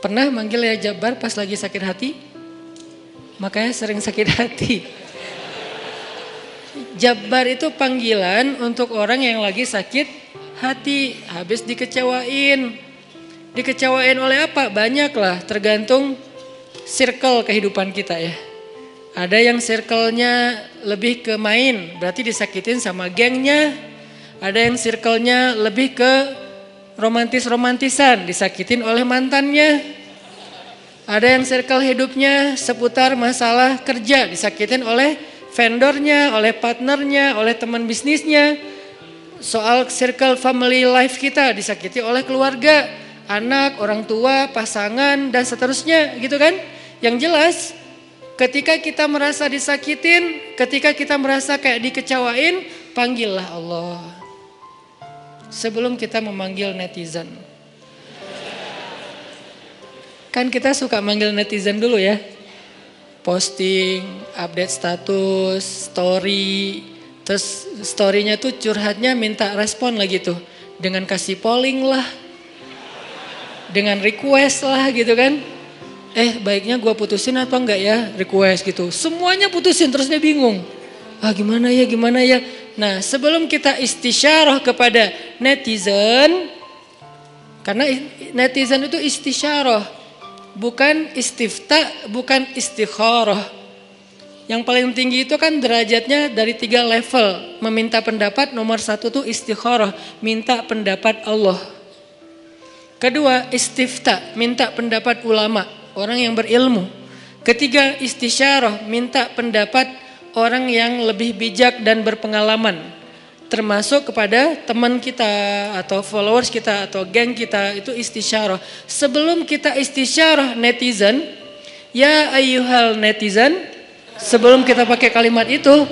Pernah manggil ya Jabbar pas lagi sakit hati? Makanya sering sakit hati. Jabbar itu panggilan untuk orang yang lagi sakit hati, habis dikecewain. Dikecewain oleh apa? Banyak lah, tergantung circle kehidupan kita ya. Ada yang circle-nya lebih ke main, berarti disakitin sama gengnya. Ada yang circle-nya lebih ke romantis-romantisan, disakitin oleh mantannya. Ada yang circle hidupnya seputar masalah kerja, disakitin oleh vendornya, oleh partnernya, oleh teman bisnisnya. Soal circle family life kita disakiti oleh keluarga, anak, orang tua, pasangan, dan seterusnya gitu kan. Yang jelas ketika kita merasa disakitin, ketika kita merasa kayak dikecewain, panggillah Allah. Sebelum kita memanggil netizen. Kan kita suka manggil netizen dulu ya. Posting, update status, story. Terus storynya tuh curhatnya minta respon lagi tuh. Dengan kasih polling lah. Dengan request lah gitu kan. Baiknya gue putusin apa enggak ya, request gitu. Semuanya putusin terus dia bingung. Gimana ya. Nah sebelum kita istisyarah kepada netizen. Karena netizen itu istisyarah. Bukan istifta, bukan istikharah. Yang paling tinggi itu kan derajatnya dari 3 level. Meminta pendapat nomor 1 tuh istikharah. Minta pendapat Allah. Kedua istifta, minta pendapat ulama. Orang yang berilmu. Ketiga istisyarah, minta pendapat orang yang lebih bijak dan berpengalaman. Termasuk kepada teman kita atau followers kita atau geng kita, itu istisyarah. Sebelum kita istisyarah netizen, ya ayyuhal netizen, sebelum kita pakai kalimat itu,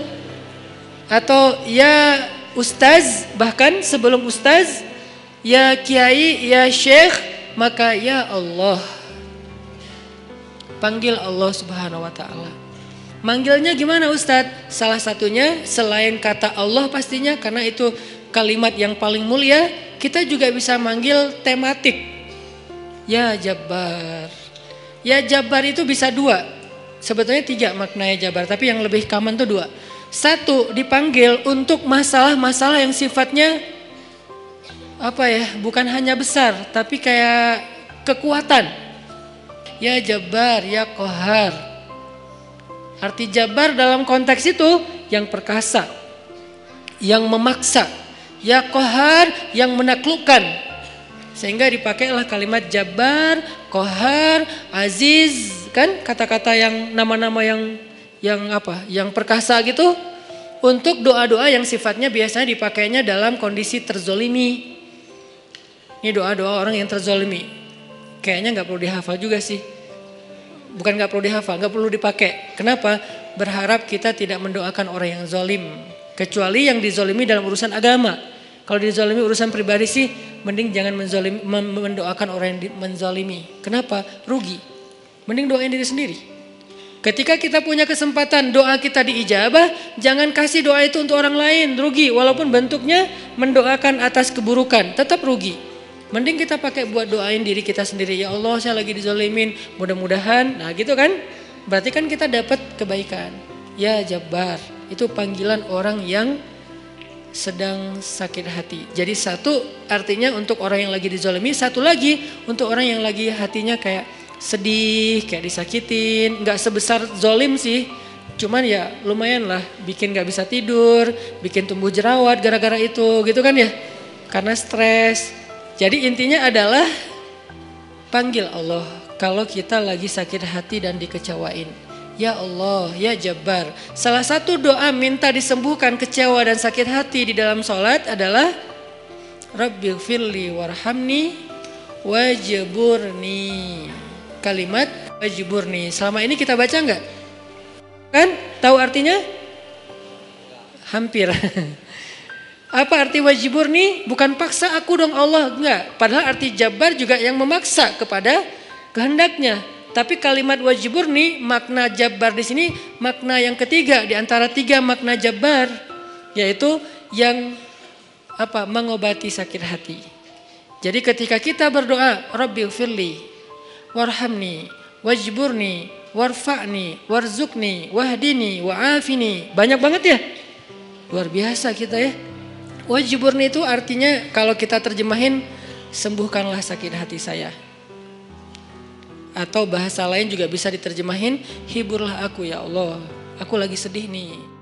atau ya ustaz, bahkan sebelum ustaz, ya kiai, ya syekh, maka ya Allah. Panggil Allah Subhanahu wa taala. Manggilnya gimana Ustadz? Salah satunya selain kata Allah pastinya, karena itu kalimat yang paling mulia, kita juga bisa manggil tematik. Ya Jabbar. Ya Jabbar itu bisa 2. Sebetulnya 3 maknanya Jabbar, tapi yang lebih common tuh 2. 1, dipanggil untuk masalah-masalah yang sifatnya bukan hanya besar, tapi kayak kekuatan. Ya Jabbar, ya Qahar. Arti Jabbar dalam konteks itu yang perkasa, yang memaksa, ya Qahar yang menaklukkan. Sehingga dipakailah kalimat Jabbar, Qahar, Aziz, kan kata-kata yang nama-nama yang perkasa gitu. Untuk doa-doa yang sifatnya biasanya dipakainya dalam kondisi terzolimi. Ini doa-doa orang yang terzolimi. Kayaknya gak perlu dihafal juga sih. Bukan gak perlu dihafal, gak perlu dipakai. Kenapa? Berharap kita tidak mendoakan orang yang zolim. Kecuali yang dizolimi dalam urusan agama. Kalau dizolimi urusan pribadi sih, mending jangan mendoakan orang yang menzolimi. Kenapa? Rugi. Mending doain diri sendiri. Ketika kita punya kesempatan doa kita diijabah, jangan kasih doa itu untuk orang lain. Rugi, walaupun bentuknya mendoakan atas keburukan, tetap rugi. Mending kita pakai buat doain diri kita sendiri. Ya Allah, saya lagi dizolimin, mudah-mudahan. Nah gitu kan, berarti kan kita dapat kebaikan. Ya Jabbar, itu panggilan orang yang sedang sakit hati. Jadi 1 artinya untuk orang yang lagi dizolimi, 1 lagi untuk orang yang lagi hatinya kayak sedih, kayak disakitin. Gak sebesar zolim sih, cuman ya lumayan lah, bikin gak bisa tidur, bikin tumbuh jerawat gara-gara itu gitu kan ya. Karena stres. Jadi intinya adalah panggil Allah kalau kita lagi sakit hati dan dikecewain. Ya Allah, ya Jabbar. Salah satu doa minta disembuhkan kecewa dan sakit hati di dalam sholat adalah Rabbighfirli warhamni wajburni. Kalimat wajburni. Selama ini kita baca enggak? Kan? Tahu artinya? Hampir. Apa arti wajburni? Bukan paksa aku dong Allah, enggak. Padahal arti Jabbar juga yang memaksa kepada kehendaknya. Tapi kalimat wajburni, makna Jabbar di sini makna yang ketiga di antara 3 makna Jabbar, yaitu yang mengobati sakit hati. Jadi ketika kita berdoa, Rabbighfirli, warhamni, wajburni, warfa'ni, warzukni, wahdini, wa'afini. Banyak banget ya. Luar biasa kita ya. Wajburni itu artinya kalau kita terjemahin, sembuhkanlah sakit hati saya. Atau bahasa lain juga bisa diterjemahin, hiburlah aku ya Allah. Aku lagi sedih nih.